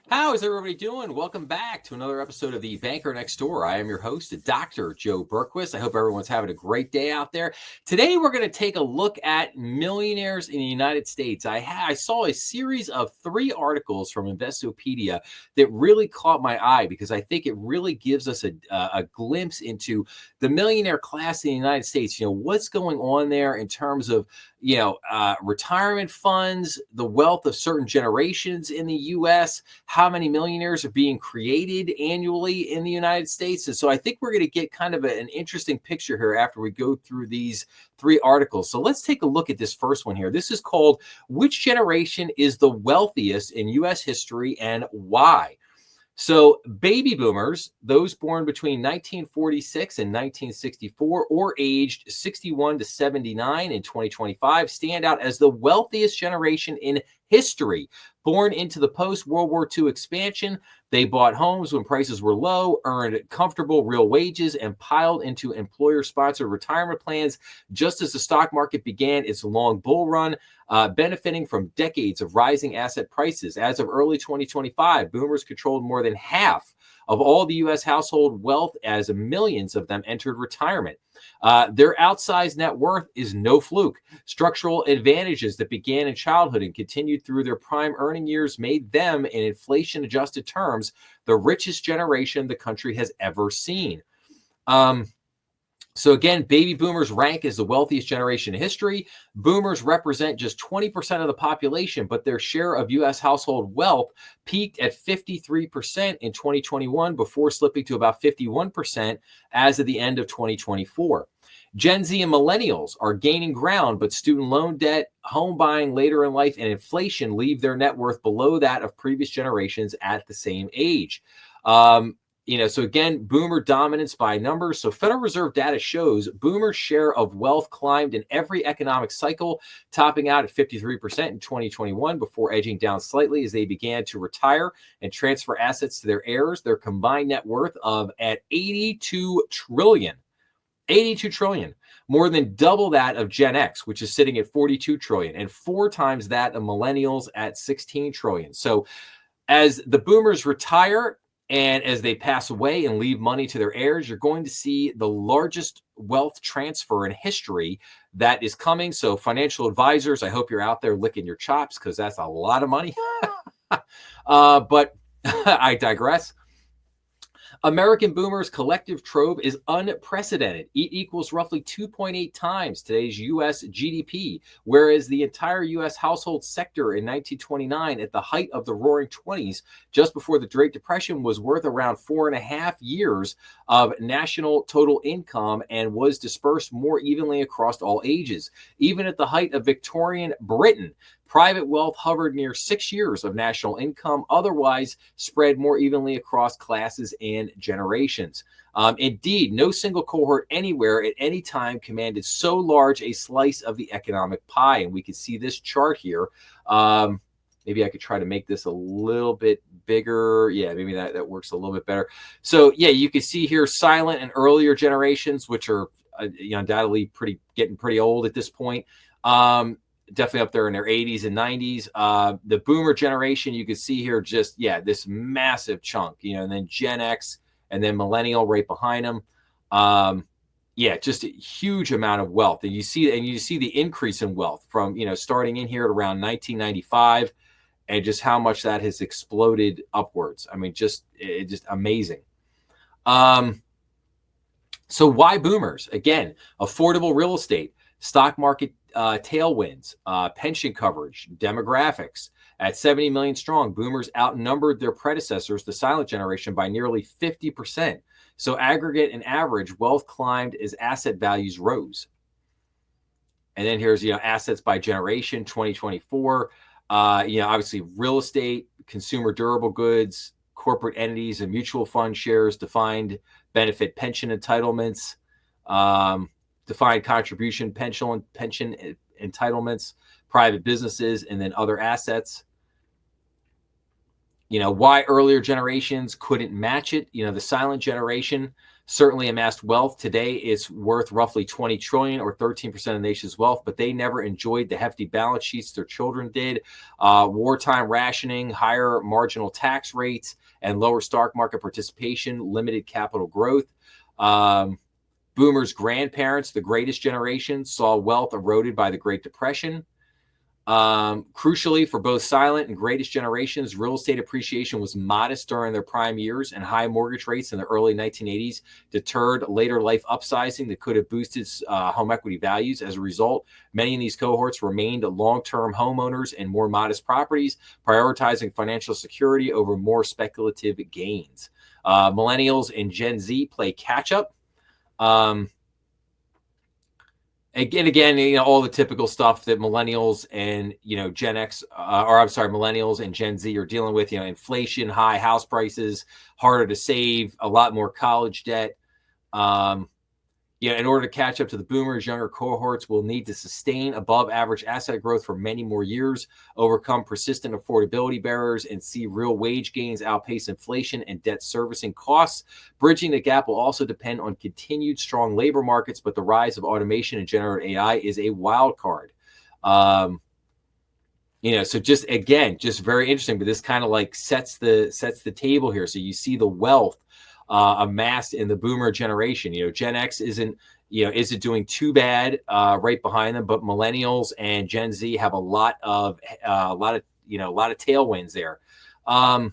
How is everybody doing? Welcome back to another episode of The Banker Next Door. I am your host, Dr. Joe Berquist. I hope everyone's having a great day out there. Today, we're going to take a look at millionaires in the United States. I saw a series of 3 articles from Investopedia that really caught my eye because I think it really gives us a glimpse into the millionaire class in the United States. What's going on there in terms of retirement funds, the wealth of certain generations in the U.S., how many millionaires are being created annually in the United States. And so I think we're going to get kind of an interesting picture here after we go through these 3 articles. So let's take a look at this first one here. This is called "Which Generation is the Wealthiest in U.S. History and Why?" So baby boomers, those born between 1946 and 1964 or aged 61 to 79 in 2025, stand out as the wealthiest generation in history. Born into the post-World War II expansion, they bought homes when prices were low, earned comfortable real wages, and piled into employer-sponsored retirement plans just as the stock market began its long bull run, benefiting from decades of rising asset prices. As of early 2025, boomers controlled more than half of all the U.S. household wealth as millions of them entered retirement. Their outsized net worth is no fluke. Structural advantages that began in childhood and continued through their prime earning years made them, in inflation-adjusted terms, the richest generation the country has ever seen. So again, baby boomers rank as the wealthiest generation in history. Boomers represent just 20% of the population, but their share of U.S. household wealth peaked at 53% in 2021 before slipping to about 51% as of the end of 2024. Gen Z and millennials are gaining ground, but student loan debt, home buying later in life, and inflation leave their net worth below that of previous generations at the same age. So again, boomer dominance by numbers. So Federal Reserve data shows boomers' share of wealth climbed in every economic cycle, topping out at 53% in 2021 before edging down slightly as they began to retire and transfer assets to their heirs. Their combined net worth of at 82 trillion. 82 trillion, more than double that of Gen X, which is sitting at 42 trillion, and 4 times that of millennials at 16 trillion. So as the boomers retire, and as they pass away and leave money to their heirs, you're going to see the largest wealth transfer in history that is coming. So financial advisors, I hope you're out there licking your chops because that's a lot of money. But I digress. American boomers' collective trove is unprecedented. It equals roughly 2.8 times today's U.S. GDP, whereas the entire U.S. household sector in 1929, at the height of the Roaring '20s, just before the Great Depression, was worth around 4.5 years of national total income and was dispersed more evenly across all ages. Even at the height of Victorian Britain, private wealth hovered near 6 years of national income, otherwise spread more evenly across classes and generations. Indeed, no single cohort anywhere at any time commanded so large a slice of the economic pie. And we can see this chart here. Maybe I could try to make this a little bit bigger. Yeah, maybe that works a little bit better. So yeah, you can see here silent and earlier generations, which are undoubtedly getting pretty old at this point. Definitely up there in their 80s and 90s. The boomer generation, you can see here this massive chunk, and then Gen X and then millennial right behind them. Just a huge amount of wealth. And you see the increase in wealth from, starting in here at around 1995 and just how much that has exploded upwards. I mean, just amazing. So why boomers? Again, affordable real estate, stock market tailwinds, pension coverage, demographics. At 70 million strong, boomers outnumbered their predecessors, the silent generation, by nearly 50%. So aggregate and average wealth climbed as asset values rose. And then here's, assets by generation, 2024. Obviously real estate, consumer durable goods, corporate entities and mutual fund shares, defined benefit pension entitlements, defined contribution pension entitlements, private businesses, and then other assets. Why earlier generations couldn't match it. The silent generation certainly amassed wealth. Today, it's worth roughly 20 trillion or 13% of the nation's wealth, but they never enjoyed the hefty balance sheets their children did. Wartime rationing, higher marginal tax rates, and lower stock market participation limited capital growth. Boomers' grandparents, the greatest generation, saw wealth eroded by the Great Depression. Crucially, for both silent and greatest generations, real estate appreciation was modest during their prime years, and high mortgage rates in the early 1980s deterred later life upsizing that could have boosted home equity values. As a result, many in these cohorts remained long-term homeowners in more modest properties, prioritizing financial security over more speculative gains. Millennials and Gen Z play catch-up. Again, all the typical stuff that millennials and, Gen X, millennials and Gen Z are dealing with, inflation, high house prices, harder to save, a lot more college debt. In order to catch up to the boomers, younger cohorts will need to sustain above average asset growth for many more years, overcome persistent affordability barriers, and see real wage gains outpace inflation and debt servicing costs. Bridging the gap will also depend on continued strong labor markets, but the rise of automation and generative AI is a wild card. So just very interesting, but this kind of like sets the table here. So you see the wealth amassed in the boomer generation. Gen X isn't doing too bad right behind them, but millennials and Gen Z have a lot of tailwinds there. How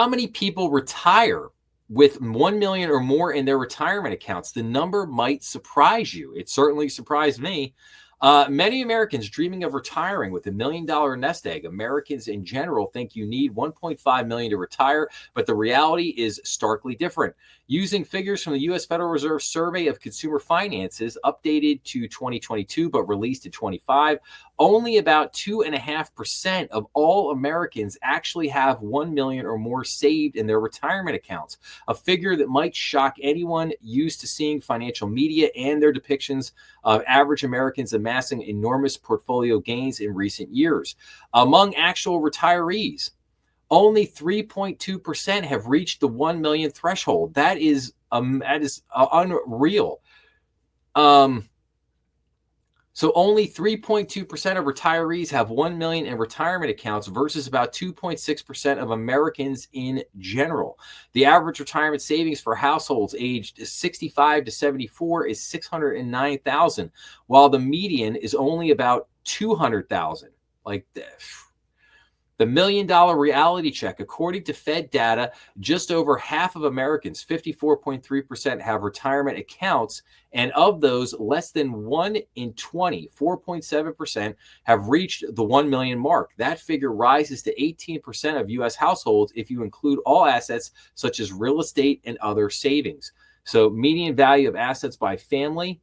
many people retire with 1 million or more in their retirement accounts? The number might surprise you. It certainly surprised me. Many Americans dreaming of retiring with $1 million nest egg. Americans in general think you need 1.5 million to retire, but the reality is starkly different. Using figures from the U.S. Federal Reserve Survey of Consumer Finances, updated to 2022 but released in 25, only about 2.5% of all Americans actually have 1 million or more saved in their retirement accounts, a figure that might shock anyone used to seeing financial media and their depictions of average Americans amassing enormous portfolio gains in recent years. Among actual retirees, only 3.2% have reached the 1 million threshold. That is unreal. So only 3.2% of retirees have 1 million in retirement accounts versus about 2.6% of Americans in general. The average retirement savings for households aged 65 to 74 is $609,000, while the median is only about $200,000. Like the $1 million reality check, according to Fed data, just over half of Americans, 54.3%, have retirement accounts. And of those, less than 1 in 20, 4.7%, have reached the 1 million mark. That figure rises to 18% of U.S. households if you include all assets such as real estate and other savings. So median value of assets by family.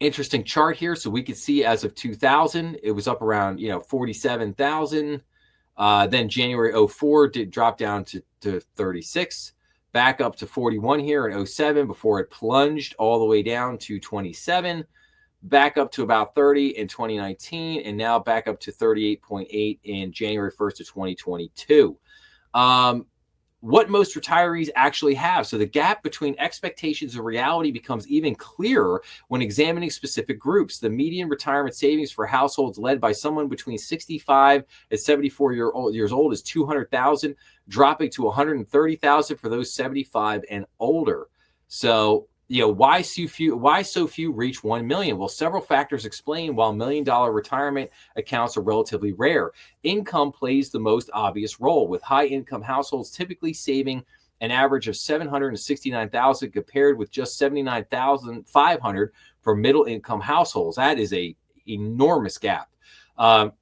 Interesting chart here. So we could see as of 2000, it was up around 47,000. Then January 04 did drop down to 36, back up to 41 here in 07 before it plunged all the way down to 27, back up to about 30 in 2019, and now back up to 38.8 in January 1st of 2022. What most retirees actually have. So the gap between expectations and reality becomes even clearer when examining specific groups. The median retirement savings for households led by someone between 65 and 74 years old is 200,000, dropping to 130,000 for those 75 and older. So, why so few reach 1 million? Well, several factors explain why $1 million retirement accounts are relatively rare. Income plays the most obvious role, with high income households typically saving an average of 769,000 compared with just 79,500 for middle income households. That is a enormous gap.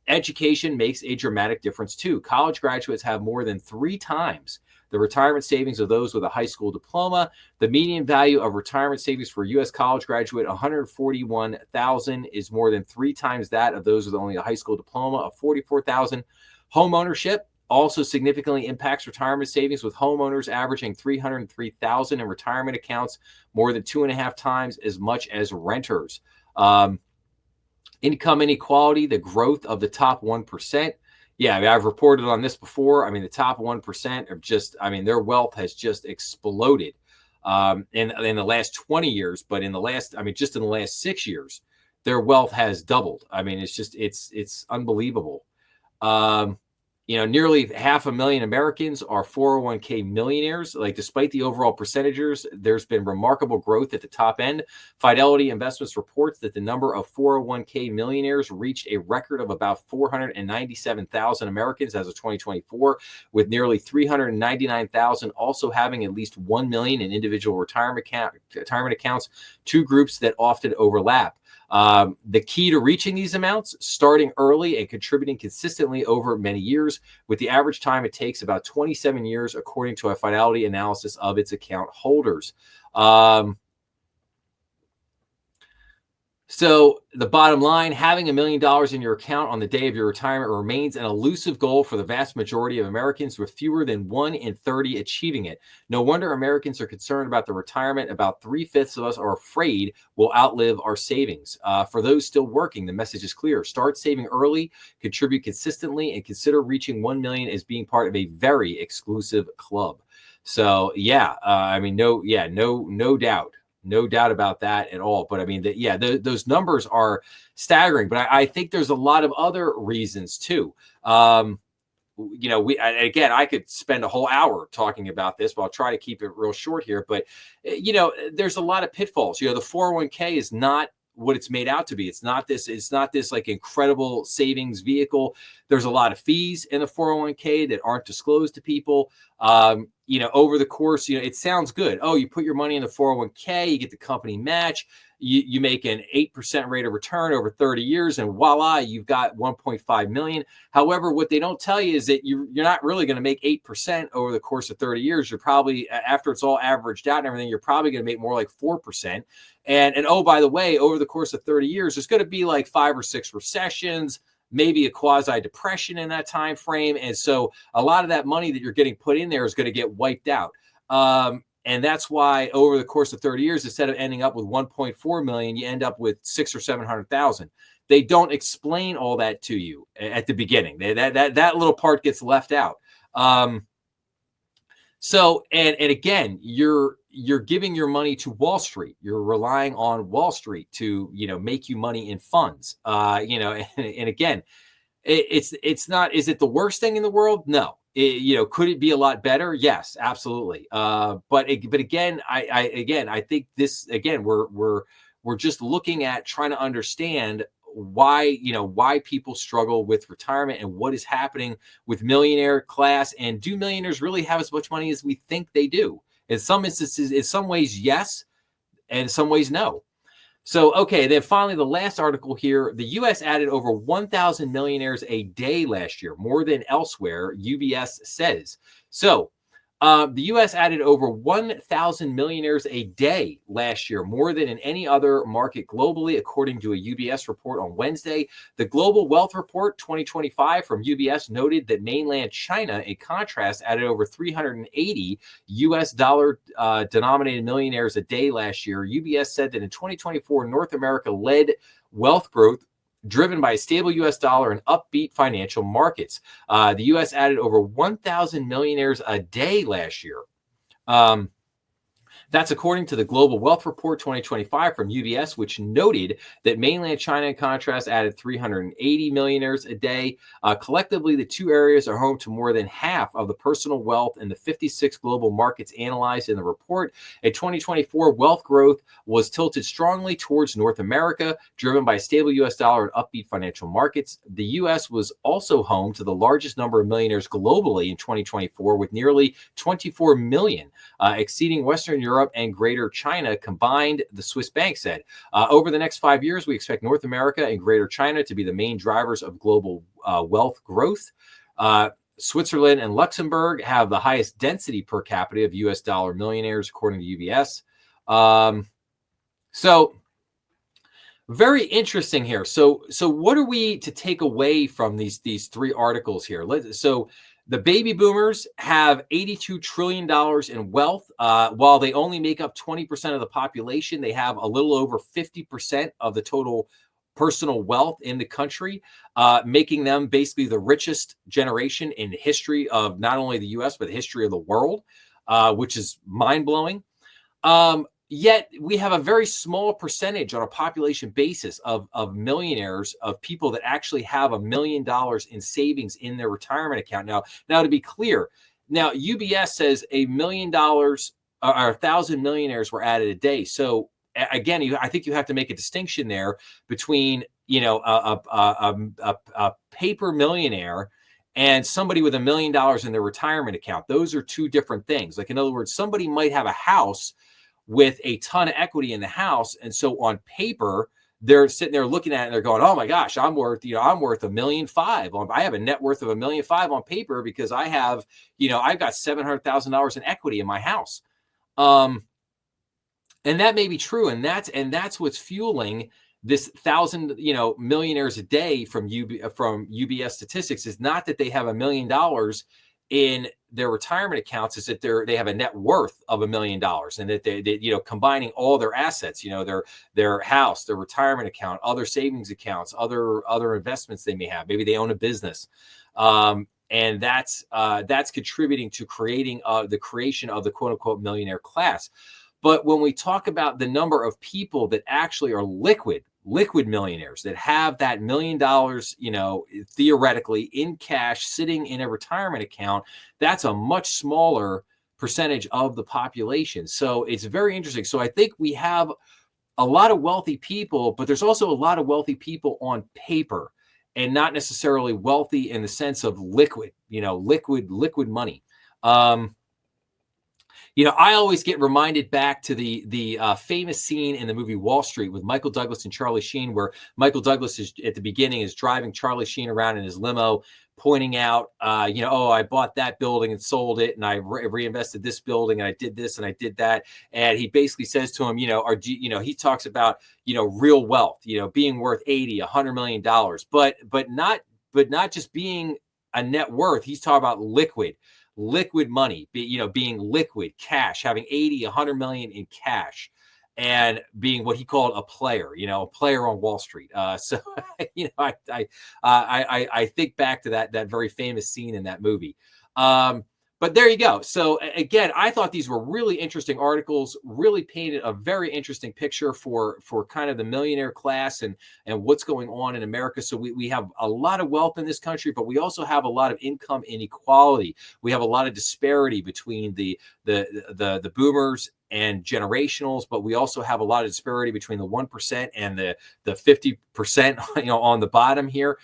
Education makes a dramatic difference too. College graduates have more than 3 times the retirement savings of those with a high school diploma. The median value of retirement savings for a U.S. college graduate, $141,000, is more than 3 times that of those with only a high school diploma of $44,000. Home ownership also significantly impacts retirement savings, with homeowners averaging $303,000 in retirement accounts, more than 2.5 times as much as renters. Income inequality, the growth of the top 1%, Yeah, I mean, I've reported on this before. I mean, the top 1% of just, I mean, their wealth has just exploded in the last 20 years. But in the last, I mean, just in the last 6 years, their wealth has doubled. I mean, it's unbelievable. Um, Nearly 500,000 Americans are 401k millionaires. Like, despite the overall percentages, there's been remarkable growth at the top end. Fidelity Investments reports that the number of 401k millionaires reached a record of about 497,000 Americans as of 2024, with nearly 399,000 also having at least 1 million in individual retirement accounts, two groups that often overlap. The key to reaching these amounts, starting early and contributing consistently over many years, with the average time it takes about 27 years, according to a Fidelity analysis of its account holders. So the bottom line, having $1 million in your account on the day of your retirement remains an elusive goal for the vast majority of Americans, with fewer than 1 in 30 achieving it. No wonder Americans are concerned about the retirement. About 3/5 of us are afraid we'll outlive our savings. For those still working, the message is clear. Start saving early, contribute consistently, and consider reaching 1 million as being part of a very exclusive club. So yeah, I mean, no doubt. No doubt about that at all. But I mean, those numbers are staggering. But I think there's a lot of other reasons too. Again, I could spend a whole hour talking about this, but I'll try to keep it real short here. But there's a lot of pitfalls. The 401k is not what it's made out to be. It's not this like incredible savings vehicle. There's a lot of fees in the 401k that aren't disclosed to people. Over the course, it sounds good. Oh, you put your money in the 401k, you get the company match, you make an 8% rate of return over 30 years, and voila, you've got 1.5 million. However, what they don't tell you is that you're not really going to make 8% over the course of 30 years. You're probably, after it's all averaged out and everything, you're probably going to make more like 4%. And oh, by the way, over the course of 30 years, there's going to be like 5 or 6 recessions, maybe a quasi depression in that time frame. And so a lot of that money that you're getting put in there is going to get wiped out. And that's why over the course of 30 years, instead of ending up with 1.4 million, you end up with 600,000 or 700,000. They don't explain all that to you at the beginning. That little part gets left out. So, and again, you're giving your money to Wall Street. You're relying on Wall Street to, make you money in funds. And again, it's not, is it the worst thing in the world? No. Could it be a lot better? Yes, absolutely. But again, I think this, again, we're just looking at trying to understand why people struggle with retirement and what is happening with millionaire class. And do millionaires really have as much money as we think they do? In some instances, in some ways, yes, and in some ways, no. So, okay, then finally, the last article here, the U.S. added over 1,000 millionaires a day last year, more than elsewhere, UBS says. So, the U.S. added over 1,000 millionaires a day last year, more than in any other market globally, according to a UBS report on Wednesday. The Global Wealth Report 2025 from UBS noted that mainland China, in contrast, added over 380 U.S. dollar denominated millionaires a day last year. UBS said that in 2024, North America led wealth growth, driven by a stable U.S. dollar and upbeat financial markets. The U.S. added over 1,000 millionaires a day last year. That's according to the Global Wealth Report 2025 from UBS, which noted that mainland China, in contrast, added 380 millionaires a day. Collectively, the two areas are home to more than half of the personal wealth in the 56 global markets analyzed in the report. In 2024, wealth growth was tilted strongly towards North America, driven by a stable U.S. dollar and upbeat financial markets. The U.S. was also home to the largest number of millionaires globally in 2024, with nearly 24 million, exceeding Western Europe and Greater China combined, the Swiss bank said. Over the next 5 years, we expect North America and Greater China to be the main drivers of global wealth growth. Switzerland and Luxembourg have the highest density per capita of U.S. dollar millionaires, according to UBS. So very interesting here. So what are we to take away from these three articles here? So the baby boomers have $82 trillion in wealth. While they only make up 20% of the population, they have a little over 50% of the total personal wealth in the country, making them basically the richest generation in the history of not only the US, but the history of the world, which is mind blowing. Yet we have a very small percentage on a population basis of millionaires, of people that actually have $1 million in savings in their retirement account. Now to be clear, now UBS says $1 million or 1,000 millionaires were added a day. So again, I think you have to make a distinction there between a paper millionaire and somebody with $1 million in their retirement account. Those are two different things. Like, in other words, somebody might have a house with a ton of equity in the house, and so on paper they're sitting there looking at it and they're going, oh my gosh, I'm worth $1.5 million. I have a net worth of $1.5 million on paper because I've got $700,000 in equity in my house. And that may be true, and that's what's fueling this 1,000 millionaires a day from UBS statistics. Is not that they have $1 million in their retirement accounts, is that they have a net worth of $1 million, and that they combining all their assets, their house, their retirement account, other savings accounts, other investments they may have. Maybe they own a business. And that's contributing to creating the creation of the quote unquote millionaire class. But when we talk about the number of people that actually are liquid millionaires, that have that $1 million, theoretically in cash sitting in a retirement account, that's a much smaller percentage of the population. So it's very interesting. So I think we have a lot of wealthy people, but there's also a lot of wealthy people on paper, and not necessarily wealthy in the sense of liquid money. I always get reminded back to the famous scene in the movie Wall Street with Michael Douglas and Charlie Sheen, where Michael Douglas is at the beginning is driving Charlie Sheen around in his limo, pointing out, I bought that building and sold it, and I reinvested this building, and I did this and I did that. And he basically says to him, he talks about, real wealth, being worth $80-100 million, but not just being a net worth. He's talking about liquid money, being liquid cash, having 80-100 million in cash, and being what he called a player, a player on Wall Street. So, I think back to that very famous scene in that movie. But there you go. So again, I thought these were really interesting articles, really painted a very interesting picture for kind of the millionaire class and what's going on in America. So we have a lot of wealth in this country, but we also have a lot of income inequality. We have a lot of disparity between the boomers and generationals, but we also have a lot of disparity between the 1% and the 50%, on the bottom here.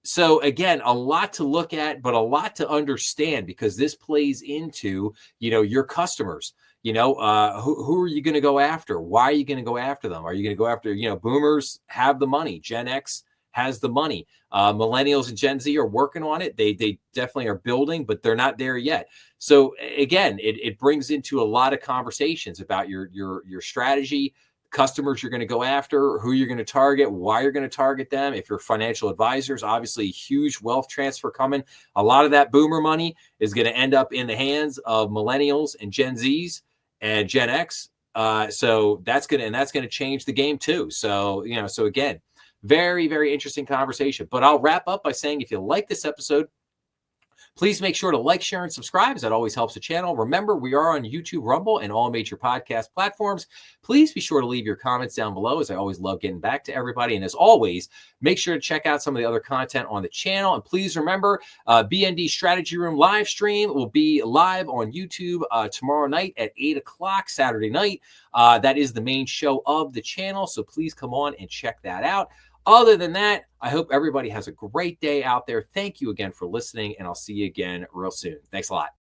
So again, a lot to look at, but a lot to understand, because this plays into, your customers. Who are you going to go after? Why are you going to go after them? Are you going to go after, boomers have the money, Gen X has the money, millennials and Gen Z are working on it. They definitely are building, but they're not there yet. So again, it brings into a lot of conversations about your strategy, customers you're going to go after, who you're going to target, why you're going to target them. If you're financial advisors, obviously huge wealth transfer coming. A lot of that boomer money is going to end up in the hands of millennials and Gen Zs and Gen X. So that's going to change the game too. So, so again, very, very interesting conversation. But I'll wrap up by saying, if you like this episode, please make sure to like, share, and subscribe, as that always helps the channel. Remember, we are on YouTube, Rumble, and all major podcast platforms. Please be sure to leave your comments down below, as I always love getting back to everybody. And as always, make sure to check out some of the other content on the channel. And please remember, BND Strategy Room live stream will be live on YouTube tomorrow night at 8 o'clock Saturday night. That is the main show of the channel, so please come on and check that out. Other than that, I hope everybody has a great day out there. Thank you again for listening, and I'll see you again real soon. Thanks a lot.